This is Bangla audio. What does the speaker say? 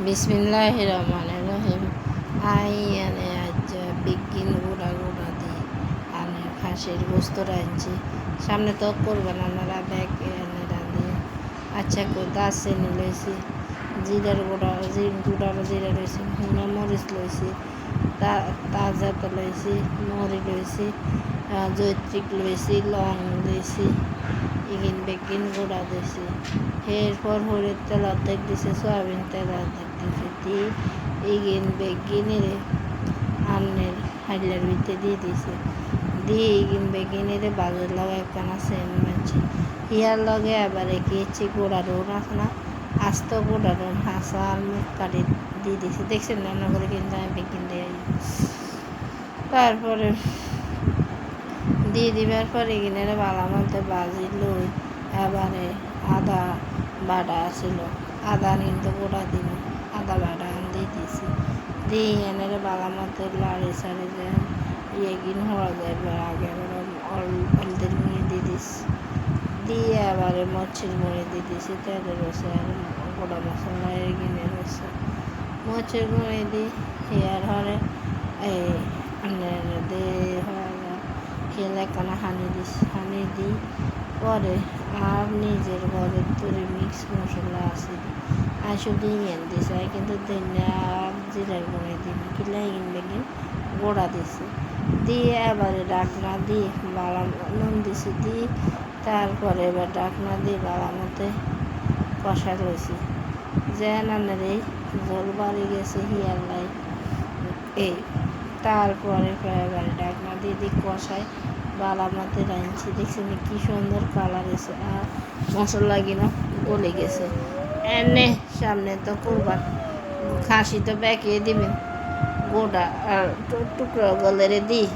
বিসমিল্লাহির রহমানির রহিম। আনে আজ বিজ্ঞান গুঁড়া গুঁড়া দিয়ে আনে খাসির গোস্ত রাঁধছি। সামনে তো করবেন আপনারা ব্যাগ এনে রাঁধিয়ে। আচ্ছা করে দারচিনি লইছি, জিরার গুঁড়া জিরা লইছি, হুনা মরিচ লইছি, তাজা তো লইছি, মরি লইছি, জৈত্রিক লইছি, লং লইছি, ইগিন বেগিন গুঁড়া দিয়েছি। এরপর হলুদ তেল অর্ধেক দিছে, সয়াবিন তেল অর্ধেক দিছে, দিয়ে ইগিন বেগিনের আন্নের হাইলার ভিতরে দিয়ে দিছে, দিয়ে ইগিন বেগিনের বাজার লগে একখানা সেন মারছে। ইয়ার লগে আবার এঁকেছি গোড়া রোন আছে না, আস্ত গোড়া রোন হাসা আর মুখ কাটি দিয়ে দিছে। দেখছেন রান্না করে কিন্তু আমি বেগিন দিয়ে তারপরে দিয়ে দিবার পরে কিনারে বালা মধ্যে বাজি লই। এবারে আদা বাটা ছিল, আদা কিন্তু গোটা দিব, আদা বাটা দিয়ে দিয়েছি, দিয়ে এনারে বালা মধ্যে লাড়ি সাড়ি দেন ইয়েগিন হওয়া যায়। আগে হলদের মুড়ি দিয়ে দিছি, দিয়ে আবারে মরিচের মুড়ি দিয়ে দিয়েছি, তেলের রসে আর গোটা মশলা এগিনে রসে মরিচের মুড়ি দিই। হেয়ার হরে এই দিয়ে খেলে কানা হানি দিই পরে আর নিজের ঘরের তৈরি মিক্স মশলা আছে আর শুধু ইমেন দিছে, কিন্তু আর জিরার গুঁড়ে দিন কিলা বেগিন গোড়া দিছে, দিয়ে এবারে ডাকনা দিয়ে বালা নুন দিছি, দিয়ে তারপরে এবার ডাকনা দিয়ে বালা মতে কষা লইছি। যে নানের এই জল বাড়ি গেছে হিয়ার লাই এই তারপরে এবারে ডাকনা দিয়ে কষায় বালা মতে রাঁধছি। দেখছেন কি সুন্দর কালার এসে আর মশলা কিনা গলে গেছে। এনে সামনে তো করবার খাসি তো ব্যাকিয়ে দিবেন, গোটা আর টুকরো গলেরে দিই